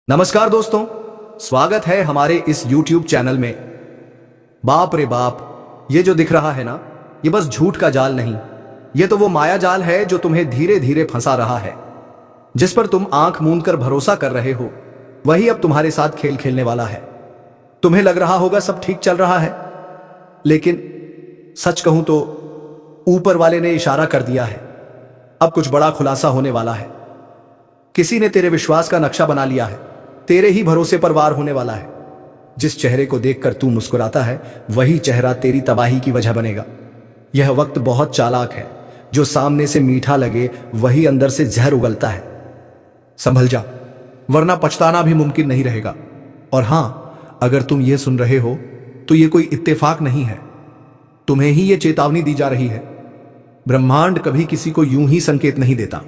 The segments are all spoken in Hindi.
नमस्कार दोस्तों, स्वागत है हमारे इस YouTube चैनल में। बाप रे बाप, ये जो दिख रहा है ना, ये बस झूठ का जाल नहीं, ये तो वो माया जाल है जो तुम्हें धीरे धीरे फंसा रहा है। जिस पर तुम आंख मूंद कर भरोसा कर रहे हो, वही अब तुम्हारे साथ खेल खेलने वाला है। तुम्हें लग रहा होगा सब ठीक चल रहा है, लेकिन सच कहूं तो ऊपर वाले ने इशारा कर दिया है। अब कुछ बड़ा खुलासा होने वाला है। किसी ने तेरे विश्वास का नक्शा बना लिया है, तेरे ही भरोसे पर वार होने वाला है। जिस चेहरे को देखकर तू मुस्कुराता है, वही चेहरा तेरी तबाही की वजह बनेगा। यह वक्त बहुत चालाक है, जो सामने से मीठा लगे वही अंदर से जहर उगलता है। संभल जा, वरना पछताना भी मुमकिन नहीं रहेगा। और हां, अगर तुम ये सुन रहे हो तो ये कोई इत्तेफाक नहीं है, तुम्हें ही ये चेतावनी दी जा रही है। ब्रह्मांड कभी किसी को यूं ही संकेत नहीं देता।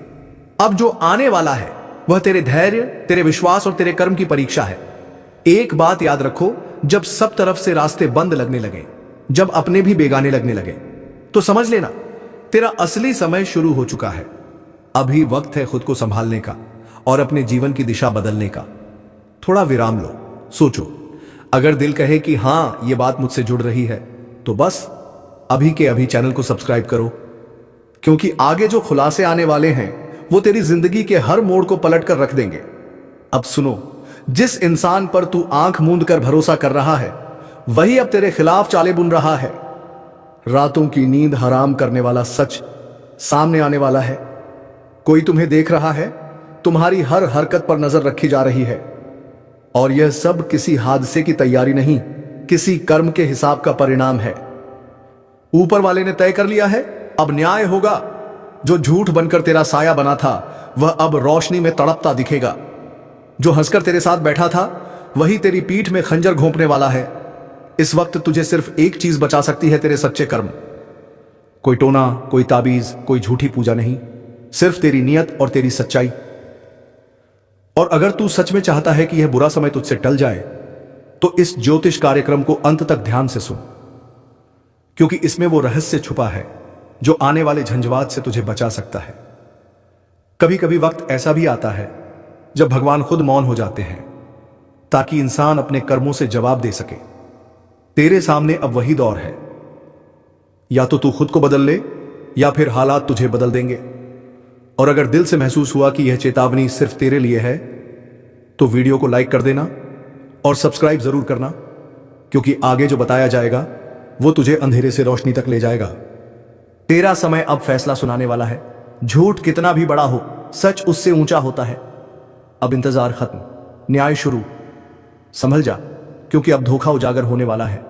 अब जो आने वाला है वह तेरे धैर्य, तेरे विश्वास और तेरे कर्म की परीक्षा है। एक बात याद रखो, जब सब तरफ से रास्ते बंद लगने लगे, जब अपने भी बेगाने लगने लगे, तो समझ लेना तेरा असली समय शुरू हो चुका है। अभी वक्त है खुद को संभालने का और अपने जीवन की दिशा बदलने का। थोड़ा विराम लो, सोचो। अगर दिल कहे कि हां, ये बात मुझसे जुड़ रही है, तो बस अभी के अभी चैनल को सब्सक्राइब करो, क्योंकि आगे जो खुलासे आने वाले हैं वो तेरी जिंदगी के हर मोड़ को पलट कर रख देंगे। अब सुनो, जिस इंसान पर तू आंख मूंद कर भरोसा कर रहा है, वही अब तेरे खिलाफ चालें बुन रहा है। रातों की नींद हराम करने वाला सच सामने आने वाला है। कोई तुम्हें देख रहा है, तुम्हारी हर हरकत पर नजर रखी जा रही है, और यह सब किसी हादसे की तैयारी नहीं, किसी कर्म के हिसाब का परिणाम है। ऊपर वाले ने तय कर लिया है, अब न्याय होगा। जो झूठ बनकर तेरा साया बना था, वह अब रोशनी में तड़पता दिखेगा। जो हंसकर तेरे साथ बैठा था, वही तेरी पीठ में खंजर घोंपने वाला है। इस वक्त तुझे सिर्फ एक चीज बचा सकती है, तेरे सच्चे कर्म। कोई टोना, कोई ताबीज, कोई झूठी पूजा नहीं, सिर्फ तेरी नियत और तेरी सच्चाई। और अगर तू सच में चाहता है कि यह बुरा समय तुझसे टल जाए, तो इस ज्योतिष कार्यक्रम को अंत तक ध्यान से सुन, क्योंकि इसमें वो रहस्य छुपा है जो आने वाले झंझावात से तुझे बचा सकता है। कभी कभी वक्त ऐसा भी आता है जब भगवान खुद मौन हो जाते हैं, ताकि इंसान अपने कर्मों से जवाब दे सके। तेरे सामने अब वही दौर है, या तो तू खुद को बदल ले, या फिर हालात तुझे बदल देंगे। और अगर दिल से महसूस हुआ कि यह चेतावनी सिर्फ तेरे लिए है, तो वीडियो को लाइक कर देना और सब्सक्राइब जरूर करना, क्योंकि आगे जो बताया जाएगा वो तुझे अंधेरे से रोशनी तक ले जाएगा। तेरा समय अब फैसला सुनाने वाला है। झूठ कितना भी बड़ा हो, सच उससे ऊंचा होता है। अब इंतजार खत्म, न्याय शुरू। संभल जा, क्योंकि अब धोखा उजागर होने वाला है।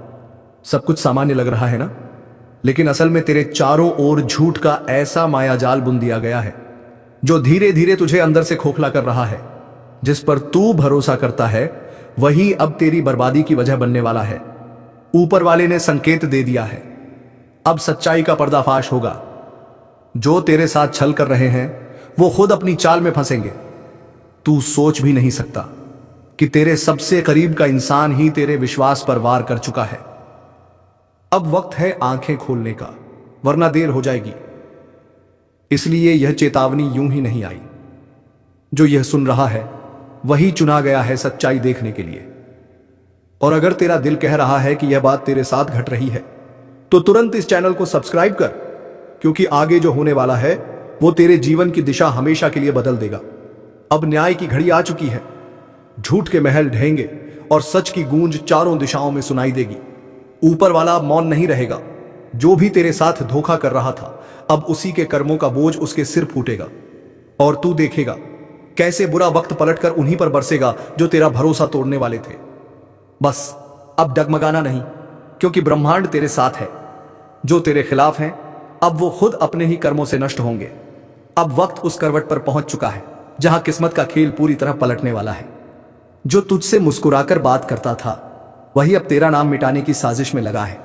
सब कुछ सामान्य लग रहा है ना, लेकिन असल में तेरे चारों ओर झूठ का ऐसा मायाजाल बुन दिया गया है, जो धीरे धीरे तुझे अंदर से खोखला कर रहा है। जिस पर तू भरोसा करता है, वही अब तेरी बर्बादी की वजह बनने वाला है। ऊपर वाले ने संकेत दे दिया है, अब सच्चाई का पर्दाफाश होगा। जो तेरे साथ छल कर रहे हैं, वो खुद अपनी चाल में फंसेंगे। तू सोच भी नहीं सकता कि तेरे सबसे करीब का इंसान ही तेरे विश्वास पर वार कर चुका है। अब वक्त है आंखें खोलने का, वरना देर हो जाएगी। इसलिए यह चेतावनी यूं ही नहीं आई। जो यह सुन रहा है, वही चुना गया है सच्चाई देखने के लिए। और अगर तेरा दिल कह रहा है कि यह बात तेरे साथ घट रही है, तो तुरंत इस चैनल को सब्सक्राइब कर, क्योंकि आगे जो होने वाला है वो तेरे जीवन की दिशा हमेशा के लिए बदल देगा। अब न्याय की घड़ी आ चुकी है। झूठ के महल ढहेंगे और सच की गूंज चारों दिशाओं में सुनाई देगी। ऊपर वाला अब मौन नहीं रहेगा। जो भी तेरे साथ धोखा कर रहा था, अब उसी के कर्मों का बोझ उसके सिर फूटेगा। और तू देखेगा कैसे बुरा वक्त पलटकर उन्हीं पर बरसेगा जो तेरा भरोसा तोड़ने वाले थे। बस अब डगमगाना नहीं, क्योंकि ब्रह्मांड तेरे साथ है। जो तेरे खिलाफ हैं, अब वो खुद अपने ही कर्मों से नष्ट होंगे। अब वक्त उस करवट पर पहुंच चुका है जहां किस्मत का खेल पूरी तरह पलटने वाला है। जो तुझसे मुस्कुराकर बात करता था, वही अब तेरा नाम मिटाने की साजिश में लगा है।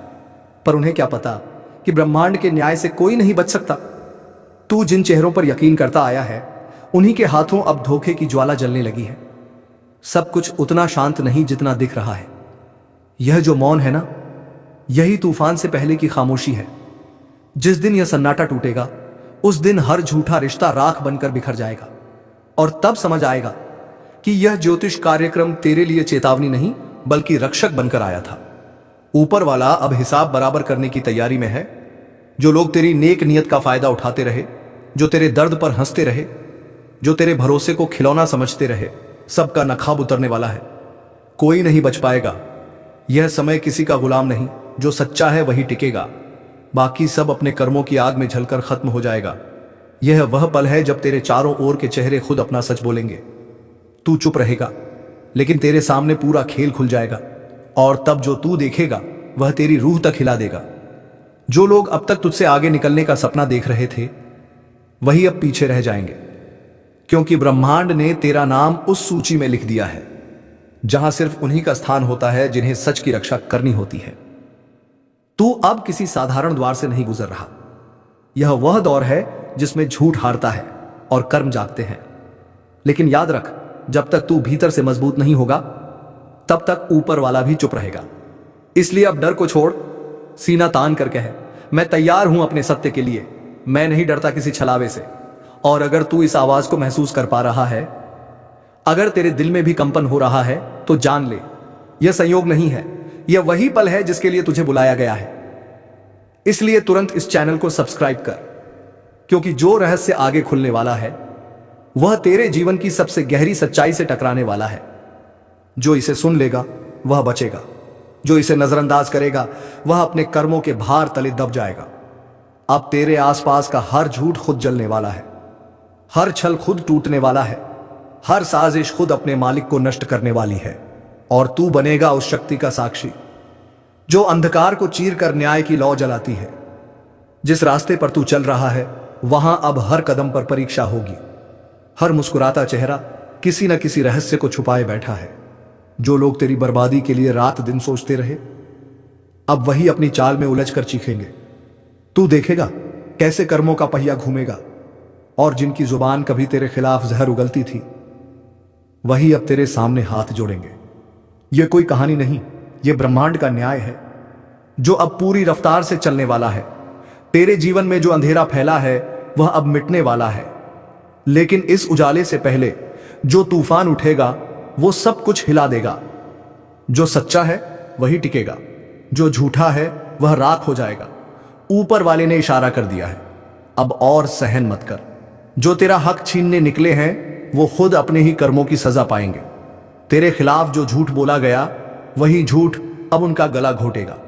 पर उन्हें क्या पता कि ब्रह्मांड के न्याय से कोई नहीं बच सकता। तू जिन चेहरों पर यकीन करता आया है, उन्हीं के हाथों अब धोखे की ज्वाला जलने लगी है। सब कुछ उतना शांत नहीं जितना दिख रहा है। यह जो मौन है ना, यही तूफान से पहले की खामोशी है। जिस दिन यह सन्नाटा टूटेगा, उस दिन हर झूठा रिश्ता राख बनकर बिखर जाएगा। और तब समझ आएगा कि यह ज्योतिष कार्यक्रम तेरे लिए चेतावनी नहीं बल्कि रक्षक बनकर आया था। ऊपर वाला अब हिसाब बराबर करने की तैयारी में है। जो लोग तेरी नेक नियत का फायदा उठाते रहे, जो तेरे दर्द पर हंसते रहे, जो तेरे भरोसे को खिलौना समझते रहे, सबका नखाब उतरने वाला है। कोई नहीं बच पाएगा। यह समय किसी का गुलाम नहीं, जो सच्चा है वही टिकेगा। बाकी सब अपने कर्मों की आग में जलकर खत्म हो जाएगा। यह वह पल है जब तेरे चारों ओर के चेहरे खुद अपना सच बोलेंगे। तू चुप रहेगा, लेकिन तेरे सामने पूरा खेल खुल जाएगा, और तब जो तू देखेगा वह तेरी रूह तक हिला देगा। जो लोग अब तक तुझसे आगे निकलने का सपना देख रहे थे, वही अब पीछे रह जाएंगे, क्योंकि ब्रह्मांड ने तेरा नाम उस सूची में लिख दिया है जहां सिर्फ उन्हीं का स्थान होता है जिन्हें सच की रक्षा करनी होती है। तू अब किसी साधारण द्वार से नहीं गुजर रहा। यह वह दौर है जिसमें झूठ हारता है और कर्म जागते हैं। लेकिन याद रख, जब तक तू भीतर से मजबूत नहीं होगा, तब तक ऊपर वाला भी चुप रहेगा। इसलिए अब डर को छोड़, सीना तान कर कह, मैं तैयार हूं अपने सत्य के लिए। मैं नहीं डरता किसी छलावे से। और अगर तू इस आवाज को महसूस कर पा रहा है, अगर तेरे दिल में भी कंपन हो रहा है, तो जान ले, यह संयोग नहीं है, यह वही पल है जिसके लिए तुझे बुलाया गया है। इसलिए तुरंत इस चैनल को सब्सक्राइब कर, क्योंकि जो रहस्य आगे खुलने वाला है वह तेरे जीवन की सबसे गहरी सच्चाई से टकराने वाला है। जो इसे सुन लेगा वह बचेगा, जो इसे नजरअंदाज करेगा वह अपने कर्मों के भार तले दब जाएगा। अब तेरे आसपास का हर झूठ खुद जलने वाला है, हर छल खुद टूटने वाला है, हर साजिश खुद अपने मालिक को नष्ट करने वाली है। और तू बनेगा उस शक्ति का साक्षी जो अंधकार को चीर कर न्याय की लौ जलाती है। जिस रास्ते पर तू चल रहा है, वहां अब हर कदम पर परीक्षा होगी। हर मुस्कुराता चेहरा किसी न किसी रहस्य को छुपाए बैठा है। जो लोग तेरी बर्बादी के लिए रात दिन सोचते रहे, अब वही अपनी चाल में उलझकर चीखेंगे। तू देखेगा कैसे कर्मों का पहिया घूमेगा, और जिनकी जुबान कभी तेरे खिलाफ जहर उगलती थी, वही अब तेरे सामने हाथ जोड़ेंगे। यह कोई कहानी नहीं, यह ब्रह्मांड का न्याय है जो अब पूरी रफ्तार से चलने वाला है। तेरे जीवन में जो अंधेरा फैला है वह अब मिटने वाला है, लेकिन इस उजाले से पहले जो तूफान उठेगा वो सब कुछ हिला देगा। जो सच्चा है वही टिकेगा, जो झूठा है वह राख हो जाएगा। ऊपर वाले ने इशारा कर दिया है, अब और सहन मत कर। जो तेरा हक छीनने निकले हैं वो खुद अपने ही कर्मों की सजा पाएंगे। तेरे खिलाफ जो झूठ बोला गया वही झूठ अब उनका गला घोटेगा।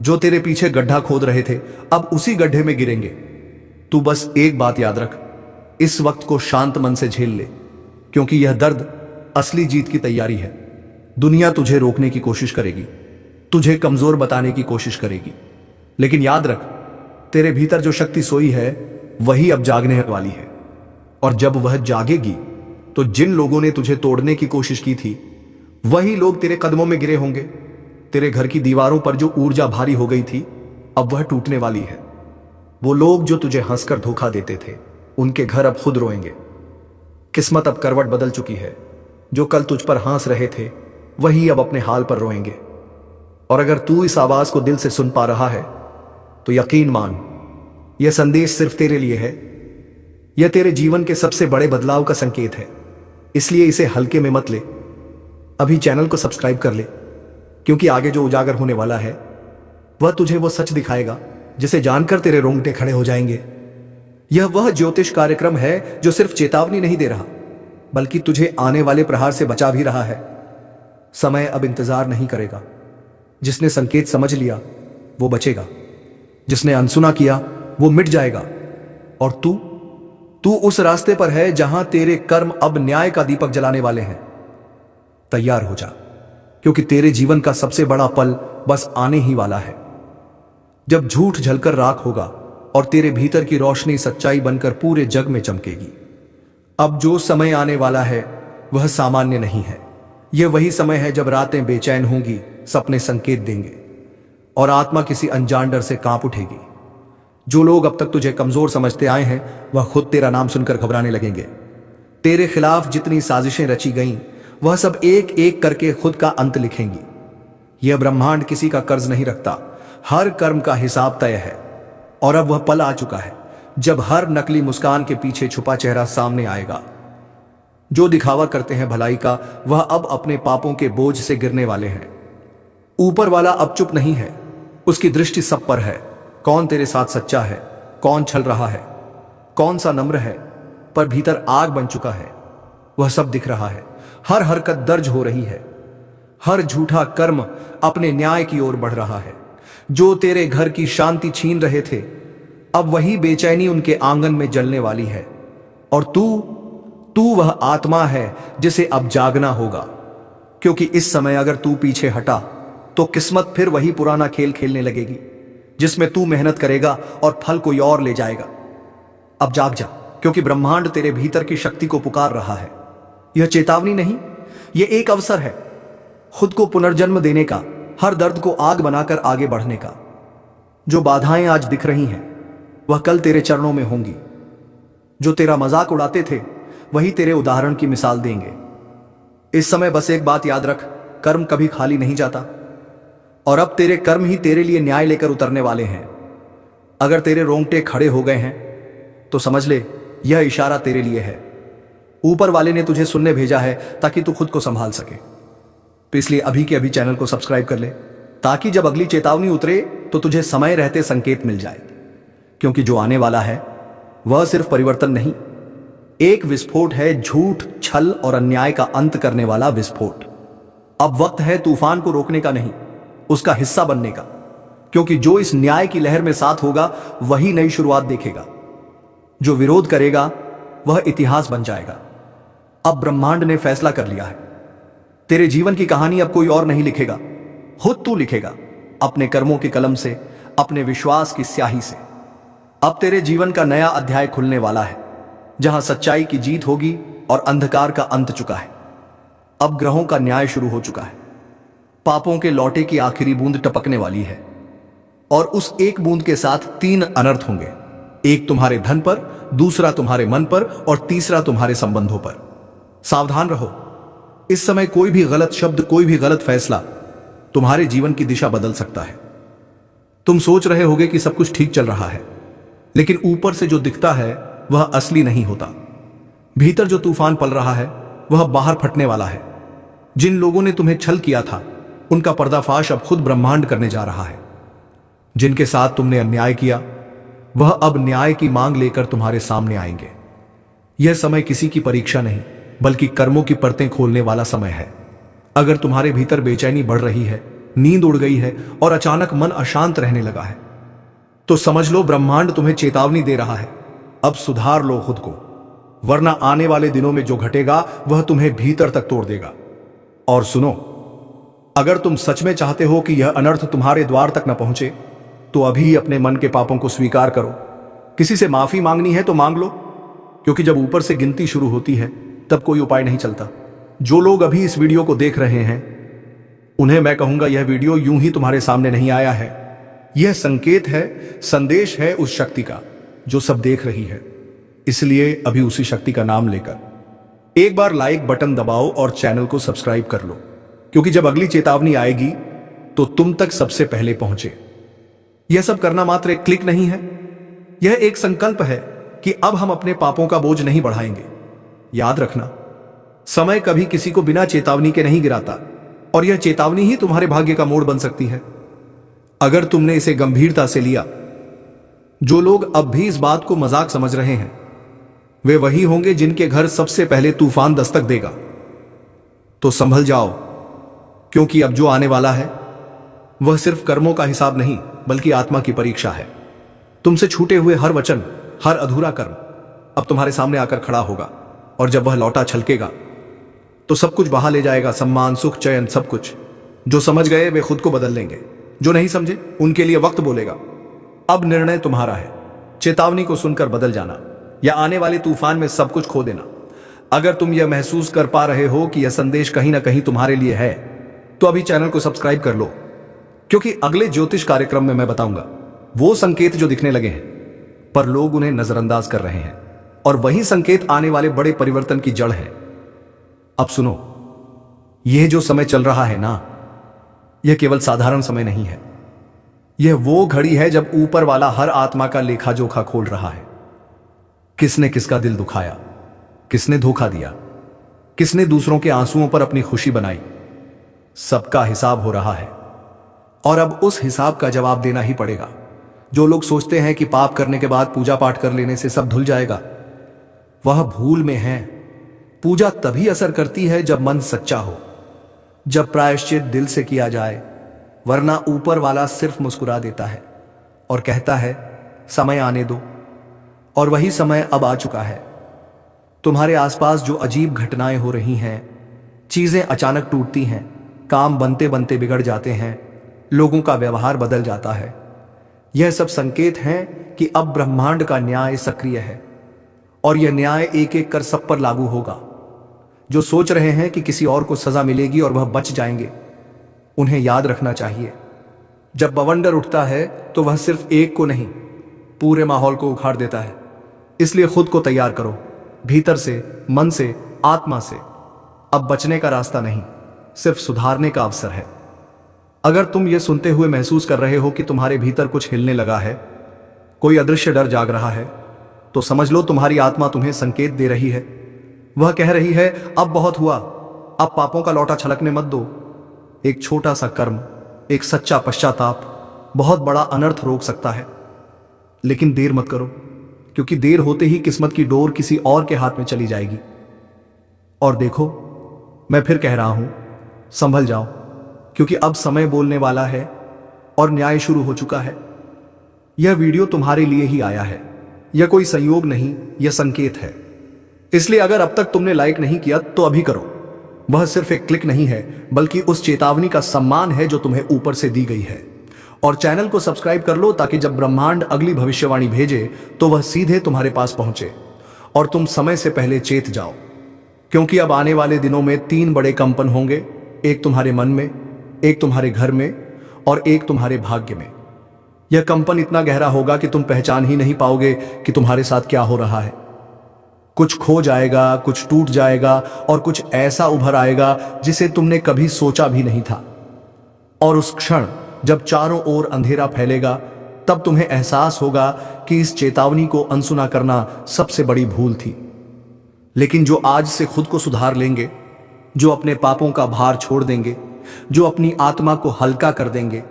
जो तेरे पीछे गड्ढा खोद रहे थे अब उसी गड्ढे में गिरेंगे। तू बस एक बात याद रख, इस वक्त को शांत मन से झेल ले, क्योंकि यह दर्द असली जीत की तैयारी है। दुनिया तुझे रोकने की कोशिश करेगी, तुझे कमजोर बताने की कोशिश करेगी, लेकिन याद रख, तेरे भीतर जो शक्ति सोई है वही अब जागने वाली है। और जब वह जागेगी तो जिन लोगों ने तुझे तोड़ने की कोशिश की थी वही लोग तेरे कदमों में गिरे होंगे। तेरे घर की दीवारों पर जो ऊर्जा भारी हो गई थी अब वह टूटने वाली है। वो लोग जो तुझे हंसकर धोखा देते थे, उनके घर अब खुद रोएंगे। किस्मत अब करवट बदल चुकी है। जो कल तुझ पर हंस रहे थे वही अब अपने हाल पर रोएंगे। और अगर तू इस आवाज को दिल से सुन पा रहा है तो यकीन मान, यह संदेश सिर्फ तेरे लिए है। यह तेरे जीवन के सबसे बड़े बदलाव का संकेत है। इसलिए इसे हल्के में मत ले। अभी चैनल को सब्सक्राइब कर ले, क्योंकि आगे जो उजागर होने वाला है वह तुझे वो सच दिखाएगा जिसे जानकर तेरे रोंगटे खड़े हो जाएंगे। यह वह ज्योतिष कार्यक्रम है जो सिर्फ चेतावनी नहीं दे रहा, बल्कि तुझे आने वाले प्रहार से बचा भी रहा है। समय अब इंतजार नहीं करेगा। जिसने संकेत समझ लिया वो बचेगा, जिसने अनसुना किया वो मिट जाएगा। और तू उस रास्ते पर है जहां तेरे कर्म अब न्याय का दीपक जलाने वाले हैं। तैयार हो जा, क्योंकि तेरे जीवन का सबसे बड़ा पल बस आने ही वाला है, जब झूठ झलकर राख होगा और तेरे भीतर की रोशनी सच्चाई बनकर पूरे जग में चमकेगी। अब जो समय आने वाला है वह सामान्य नहीं है। यह वही समय है जब रातें बेचैन होंगी, सपने संकेत देंगे और आत्मा किसी अनजान डर से कांप उठेगी। जो लोग अब तक तुझे कमजोर समझते आए हैं वह खुद तेरा नाम सुनकर घबराने लगेंगे। तेरे खिलाफ जितनी साजिशें रची गईं वह सब एक एक करके खुद का अंत लिखेंगी। यह ब्रह्मांड किसी का कर्ज नहीं रखता, हर कर्म का हिसाब तय है। और अब वह पल आ चुका है जब हर नकली मुस्कान के पीछे छुपा चेहरा सामने आएगा। जो दिखावा करते हैं भलाई का, वह अब अपने पापों के बोझ से गिरने वाले हैं। ऊपर वाला अब चुप नहीं है, उसकी दृष्टि सब पर है। कौन तेरे साथ सच्चा है, कौन छल रहा है, कौन सा नम्र है, पर भीतर आग बन चुका है, वह सब दिख रहा है। हर हरकत दर्ज हो रही है, हर झूठा कर्म अपने न्याय की ओर बढ़ रहा है। जो तेरे घर की शांति छीन रहे थे, अब वही बेचैनी उनके आंगन में जलने वाली है। और तू वह आत्मा है जिसे अब जागना होगा, क्योंकि इस समय अगर तू पीछे हटा तो किस्मत फिर वही पुराना खेल खेलने लगेगी, जिसमें तू मेहनत करेगा और फल कोई और ले जाएगा। अब जाग जा, क्योंकि ब्रह्मांड तेरे भीतर की शक्ति को पुकार रहा है। यह चेतावनी नहीं, यह एक अवसर है खुद को पुनर्जन्म देने का, हर दर्द को आग बनाकर आगे बढ़ने का। जो बाधाएं आज दिख रही हैं, वह कल तेरे चरणों में होंगी। जो तेरा मजाक उड़ाते थे, वही तेरे उदाहरण की मिसाल देंगे। इस समय बस एक बात याद रख, कर्म कभी खाली नहीं जाता, और अब तेरे कर्म ही तेरे लिए न्याय लेकर उतरने वाले हैं। अगर तेरे रोंगटे खड़े हो गए हैं तो समझ ले, यह इशारा तेरे लिए है। ऊपर वाले ने तुझे सुनने भेजा है ताकि तू खुद को संभाल सके। तो इसलिए अभी के अभी चैनल को सब्सक्राइब कर ले, ताकि जब अगली चेतावनी उतरे तो तुझे समय रहते संकेत मिल जाए। क्योंकि जो आने वाला है वह सिर्फ परिवर्तन नहीं, एक विस्फोट है, झूठ, छल और अन्याय का अंत करने वाला विस्फोट। अब वक्त है तूफान को रोकने का नहीं, उसका हिस्सा बनने का। क्योंकि जो इस न्याय की लहर में साथ होगा वही नई शुरुआत देखेगा। जो विरोध करेगा वह इतिहास बन जाएगा। अब ब्रह्मांड ने फैसला कर लिया है, तेरे जीवन की कहानी अब कोई और नहीं लिखेगा, खुद तू लिखेगा, अपने कर्मों की कलम से, अपने विश्वास की स्याही से। अब तेरे जीवन का नया अध्याय खुलने वाला है, जहां सच्चाई की जीत होगी और अंधकार का अंत चुका है। अब ग्रहों का न्याय शुरू हो चुका है। पापों के लौटे की आखिरी बूंद टपकने वाली है, और उस एक बूंद के साथ 3 अनर्थ होंगे। एक तुम्हारे धन पर, दूसरा तुम्हारे मन पर, और तीसरा तुम्हारे संबंधों पर। सावधान रहो, इस समय कोई भी गलत शब्द, कोई भी गलत फैसला तुम्हारे जीवन की दिशा बदल सकता है। तुम सोच रहे होगे कि सब कुछ ठीक चल रहा है, लेकिन ऊपर से जो दिखता है वह असली नहीं होता। भीतर जो तूफान पल रहा है वह बाहर फटने वाला है। जिन लोगों ने तुम्हें छल किया था, उनका पर्दाफाश अब खुद ब्रह्मांड करने जा रहा है। जिनके साथ तुमने अन्याय किया, वह अब न्याय की मांग लेकर तुम्हारे सामने आएंगे। यह समय किसी की परीक्षा नहीं, बल्कि कर्मों की परतें खोलने वाला समय है। अगर तुम्हारे भीतर बेचैनी बढ़ रही है, नींद उड़ गई है और अचानक मन अशांत रहने लगा है, तो समझ लो ब्रह्मांड तुम्हें चेतावनी दे रहा है। अब सुधार लो खुद को, वरना आने वाले दिनों में जो घटेगा वह तुम्हें भीतर तक तोड़ देगा। और सुनो, अगर तुम सच में चाहते हो कि यह अनर्थ तुम्हारे द्वार तक न पहुंचे, तो अभी अपने मन के पापों को स्वीकार करो। किसी से माफी मांगनी है तो मांग लो, क्योंकि जब ऊपर से गिनती शुरू होती है तब कोई उपाय नहीं चलता। जो लोग अभी इस वीडियो को देख रहे हैं, उन्हें मैं कहूंगा, यह वीडियो यूं ही तुम्हारे सामने नहीं आया है। यह संकेत है, संदेश है उस शक्ति का जो सब देख रही है। इसलिए अभी उसी शक्ति का नाम लेकर एक बार लाइक बटन दबाओ और चैनल को सब्सक्राइब कर लो, क्योंकि जब अगली चेतावनी आएगी तो तुम तक सबसे पहले पहुंचे। यह सब करना मात्र एक क्लिक नहीं है, यह एक संकल्प है कि अब हम अपने पापों का बोझ नहीं बढ़ाएंगे। याद रखना, समय कभी किसी को बिना चेतावनी के नहीं गिराता, और यह चेतावनी ही तुम्हारे भाग्य का मोड़ बन सकती है, अगर तुमने इसे गंभीरता से लिया। जो लोग अब भी इस बात को मजाक समझ रहे हैं, वे वही होंगे जिनके घर सबसे पहले तूफान दस्तक देगा। तो संभल जाओ, क्योंकि अब जो आने वाला है वह सिर्फ कर्मों का हिसाब नहीं, बल्कि आत्मा की परीक्षा है। तुमसे छूटे हुए हर वचन, हर अधूरा कर्म अब तुम्हारे सामने आकर खड़ा होगा, और जब वह लौटा छलकेगा तो सब कुछ बहा ले जाएगा, सम्मान, सुख, चयन, सब कुछ। जो समझ गए वे खुद को बदल लेंगे, जो नहीं समझे उनके लिए वक्त बोलेगा। अब निर्णय तुम्हारा है, चेतावनी को सुनकर बदल जाना या आने वाले तूफान में सब कुछ खो देना। अगर तुम यह महसूस कर पा रहे हो कि यह संदेश कहीं ना कहीं तुम्हारे लिए है, तो अभी चैनल को सब्सक्राइब कर लो, क्योंकि अगले ज्योतिष कार्यक्रम में मैं बताऊंगा वो संकेत जो दिखने लगे हैं पर लोग उन्हें नजरअंदाज कर रहे हैं, और वही संकेत आने वाले बड़े परिवर्तन की जड़ है। अब सुनो, यह जो समय चल रहा है ना, यह केवल साधारण समय नहीं है। यह वो घड़ी है जब ऊपर वाला हर आत्मा का लेखा जोखा खोल रहा है। किसने किसका दिल दुखाया, किसने धोखा दिया, किसने दूसरों के आंसुओं पर अपनी खुशी बनाई। सबका हिसाब हो रहा है और अब उस हिसाब का जवाब देना ही पड़ेगा। जो लोग सोचते हैं कि पाप करने के बाद पूजा पाठ कर लेने से सब धुल जाएगा, वह भूल में है। पूजा तभी असर करती है जब मन सच्चा हो, जब प्रायश्चित दिल से किया जाए, वरना ऊपर वाला सिर्फ मुस्कुरा देता है और कहता है समय आने दो। और वही समय अब आ चुका है। तुम्हारे आसपास जो अजीब घटनाएं हो रही हैं, चीजें अचानक टूटती हैं, काम बनते बनते बिगड़ जाते हैं, लोगों का व्यवहार बदल जाता है, यह सब संकेत हैं कि अब ब्रह्मांड का न्याय सक्रिय है और यह न्याय एक एक कर सब पर लागू होगा। जो सोच रहे हैं कि किसी और को सजा मिलेगी और वह बच जाएंगे, उन्हें याद रखना चाहिए, जब बवंडर उठता है तो वह सिर्फ एक को नहीं, पूरे माहौल को उखाड़ देता है। इसलिए खुद को तैयार करो, भीतर से, मन से, आत्मा से। अब बचने का रास्ता नहीं, सिर्फ सुधारने का अवसर है। अगर तुम ये सुनते हुए महसूस कर रहे हो कि तुम्हारे भीतर कुछ हिलने लगा है, कोई अदृश्य डर जाग रहा है, तो समझ लो तुम्हारी आत्मा तुम्हें संकेत दे रही है। वह कह रही है अब बहुत हुआ, अब पापों का लौटा छलकने मत दो। एक छोटा सा कर्म, एक सच्चा पश्चाताप बहुत बड़ा अनर्थ रोक सकता है। लेकिन देर मत करो, क्योंकि देर होते ही किस्मत की डोर किसी और के हाथ में चली जाएगी। और देखो, मैं फिर कह रहा हूं, संभल जाओ, क्योंकि अब समय बोलने वाला है और न्याय शुरू हो चुका है। यह वीडियो तुम्हारे लिए ही आया है, यह कोई संयोग नहीं, यह संकेत है। इसलिए अगर अब तक तुमने लाइक नहीं किया तो अभी करो। वह सिर्फ एक क्लिक नहीं है, बल्कि उस चेतावनी का सम्मान है जो तुम्हें ऊपर से दी गई है। और चैनल को सब्सक्राइब कर लो, ताकि जब ब्रह्मांड अगली भविष्यवाणी भेजे तो वह सीधे तुम्हारे पास पहुंचे और तुम समय से पहले चेत जाओ। क्योंकि अब आने वाले दिनों में 3 बड़े कंपन होंगे, एक तुम्हारे मन में, एक तुम्हारे घर में और एक तुम्हारे भाग्य में। यह कंपन इतना गहरा होगा कि तुम पहचान ही नहीं पाओगे कि तुम्हारे साथ क्या हो रहा है। कुछ खो जाएगा, कुछ टूट जाएगा और कुछ ऐसा उभर आएगा जिसे तुमने कभी सोचा भी नहीं था। और उस क्षण जब चारों ओर अंधेरा फैलेगा, तब तुम्हें एहसास होगा कि इस चेतावनी को अनसुना करना सबसे बड़ी भूल थी। लेकिन जो आज से खुद को सुधार लेंगे, जो अपने पापों का भार छोड़ देंगे, जो अपनी आत्मा को हल्का कर देंगे,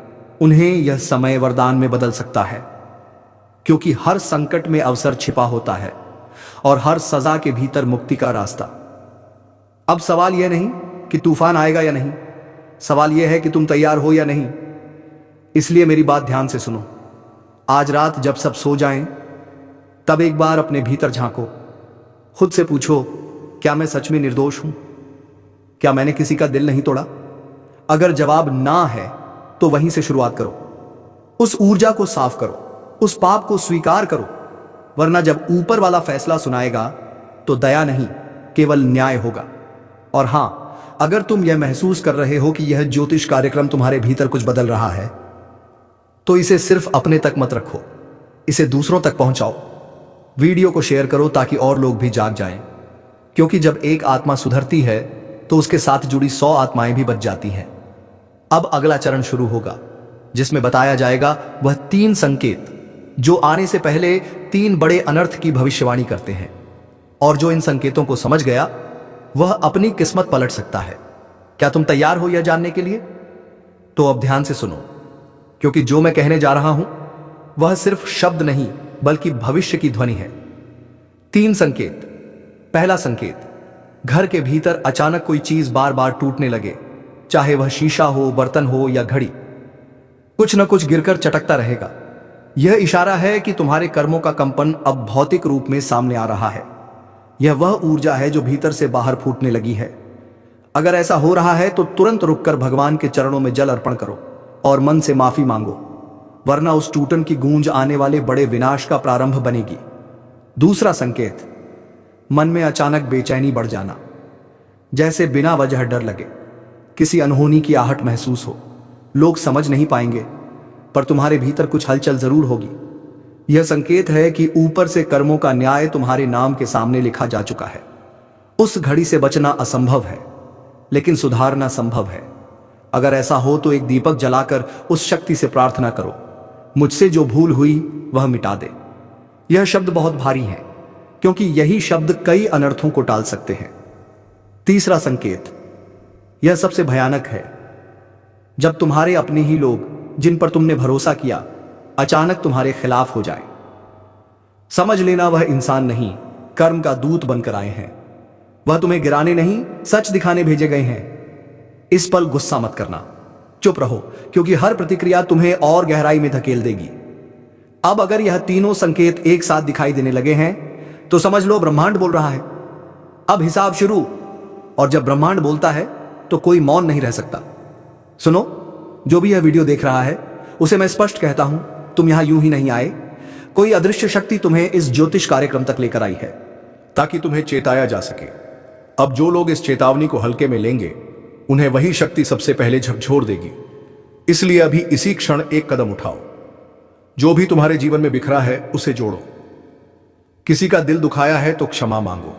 उन्हें यह समय वरदान में बदल सकता है। क्योंकि हर संकट में अवसर छिपा होता है और हर सजा के भीतर मुक्ति का रास्ता। अब सवाल यह नहीं कि तूफान आएगा या नहीं, सवाल यह है कि तुम तैयार हो या नहीं। इसलिए मेरी बात ध्यान से सुनो। आज रात जब सब सो जाएं, तब एक बार अपने भीतर झांको। खुद से पूछो, क्या मैं सच में निर्दोष हूं? क्या मैंने किसी का दिल नहीं तोड़ा? अगर जवाब ना है तो वहीं से शुरुआत करो। उस ऊर्जा को साफ करो, उस पाप को स्वीकार करो, वरना जब ऊपर वाला फैसला सुनाएगा तो दया नहीं, केवल न्याय होगा। और हां, अगर तुम यह महसूस कर रहे हो कि यह ज्योतिष कार्यक्रम तुम्हारे भीतर कुछ बदल रहा है, तो इसे सिर्फ अपने तक मत रखो, इसे दूसरों तक पहुंचाओ। वीडियो को शेयर करो ताकि और लोग भी जाग जाएं। क्योंकि जब एक आत्मा सुधरती है तो उसके साथ जुड़ी 100 आत्माएं भी बच जाती हैं। अब अगला चरण शुरू होगा, जिसमें बताया जाएगा वह 3 संकेत जो आने से पहले 3 बड़े अनर्थ की भविष्यवाणी करते हैं। और जो इन संकेतों को समझ गया, वह अपनी किस्मत पलट सकता है। क्या तुम तैयार हो यह जानने के लिए? तो अब ध्यान से सुनो, क्योंकि जो मैं कहने जा रहा हूं वह सिर्फ शब्द नहीं, बल्कि भविष्य की ध्वनि है। 3 संकेत। पहला संकेत, घर के भीतर अचानक कोई चीज बार बार टूटने लगे, चाहे वह शीशा हो, बर्तन हो या घड़ी। कुछ न कुछ गिरकर चटकता रहेगा। यह इशारा है कि तुम्हारे कर्मों का कंपन अब भौतिक रूप में सामने आ रहा है। यह वह ऊर्जा है जो भीतर से बाहर फूटने लगी है। अगर ऐसा हो रहा है तो तुरंत रुककर भगवान के चरणों में जल अर्पण करो और मन से माफी मांगो, वरना उस टूटन की गूंज आने वाले बड़े विनाश का प्रारंभ बनेगी। दूसरा संकेत, मन में अचानक बेचैनी बढ़ जाना, जैसे बिना वजह डर लगे, किसी अनहोनी की आहट महसूस हो। लोग समझ नहीं पाएंगे, पर तुम्हारे भीतर कुछ हलचल जरूर होगी। यह संकेत है कि ऊपर से कर्मों का न्याय तुम्हारे नाम के सामने लिखा जा चुका है। उस घड़ी से बचना असंभव है, लेकिन सुधारना संभव है। अगर ऐसा हो तो एक दीपक जलाकर उस शक्ति से प्रार्थना करो, मुझसे जो भूल हुई वह मिटा दे। यह शब्द बहुत भारी है, क्योंकि यही शब्द कई अनर्थों को टाल सकते हैं। तीसरा संकेत, यह सबसे भयानक है, जब तुम्हारे अपने ही लोग जिन पर तुमने भरोसा किया अचानक तुम्हारे खिलाफ हो जाए। समझ लेना वह इंसान नहीं, कर्म का दूत बनकर आए हैं। वह तुम्हें गिराने नहीं, सच दिखाने भेजे गए हैं। इस पल गुस्सा मत करना, चुप रहो, क्योंकि हर प्रतिक्रिया तुम्हें और गहराई में धकेल देगी। अब अगर यह तीनों संकेत एक साथ दिखाई देने लगे हैं तो समझ लो ब्रह्मांड बोल रहा है। अब हिसाब शुरू, और जब ब्रह्मांड बोलता है तो कोई मौन नहीं रह सकता। सुनो, जो भी यह वीडियो देख रहा है उसे मैं स्पष्ट कहता हूं, तुम यहां यूं ही नहीं आए। कोई अदृश्य शक्ति तुम्हें इस ज्योतिष कार्यक्रम तक लेकर आई है ताकि तुम्हें चेताया जा सके। अब जो लोग इस चेतावनी को हल्के में लेंगे उन्हें वही शक्ति सबसे पहले झकझोर देगी। इसलिए अभी इसी क्षण एक कदम उठाओ। जो भी तुम्हारे जीवन में बिखरा है उसे जोड़ो। किसी का दिल दुखाया है तो क्षमा मांगो,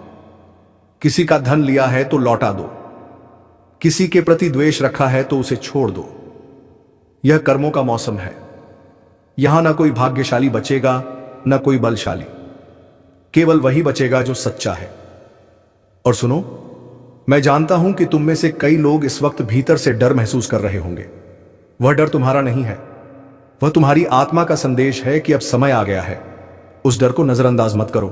किसी का धन लिया है तो लौटा दो, किसी के प्रति द्वेष रखा है तो उसे छोड़ दो। यह कर्मों का मौसम है। यहां ना कोई भाग्यशाली बचेगा, ना कोई बलशाली, केवल वही बचेगा जो सच्चा है। और सुनो, मैं जानता हूं कि तुम में से कई लोग इस वक्त भीतर से डर महसूस कर रहे होंगे। वह डर तुम्हारा नहीं है, वह तुम्हारी आत्मा का संदेश है कि अब समय आ गया है। उस डर को नजरअंदाज मत करो,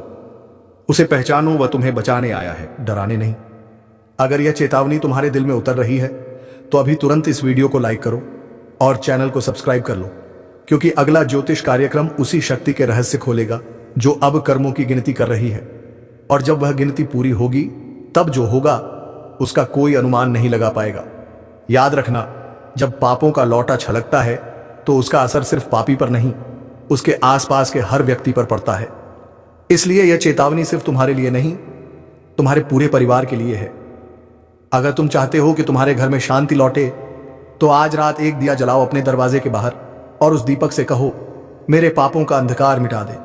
उसे पहचानो। वह तुम्हें बचाने आया है, डराने नहीं। अगर यह चेतावनी तुम्हारे दिल में उतर रही है तो अभी तुरंत इस वीडियो को लाइक करो और चैनल को सब्सक्राइब कर लो, क्योंकि अगला ज्योतिष कार्यक्रम उसी शक्ति के रहस्य खोलेगा जो अब कर्मों की गिनती कर रही है। और जब वह गिनती पूरी होगी तब जो होगा उसका कोई अनुमान नहीं लगा पाएगा। याद रखना, जब पापों का लौटा छलकता है तो उसका असर सिर्फ पापी पर नहीं, उसके आसपास के हर व्यक्ति पर पड़ता है। इसलिए यह चेतावनी सिर्फ तुम्हारे लिए नहीं, तुम्हारे पूरे परिवार के लिए है। अगर तुम चाहते हो कि तुम्हारे घर में शांति लौटे तो आज रात एक दिया जलाओ अपने दरवाजे के बाहर और उस दीपक से कहो, मेरे पापों का अंधकार मिटा दे।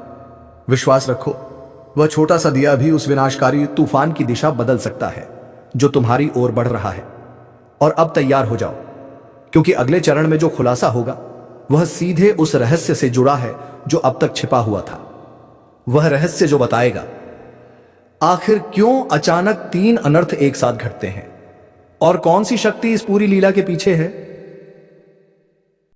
विश्वास रखो, वह छोटा सा दिया भी उस विनाशकारी तूफान की दिशा बदल सकता है जो तुम्हारी ओर बढ़ रहा है। और अब तैयार हो जाओ, क्योंकि अगले चरण में जो खुलासा होगा वह सीधे उस रहस्य से जुड़ा है जो अब तक छिपा हुआ था। वह रहस्य जो बताएगा आखिर क्यों अचानक 3 अनर्थ एक साथ घटते हैं और कौन सी शक्ति इस पूरी लीला के पीछे है।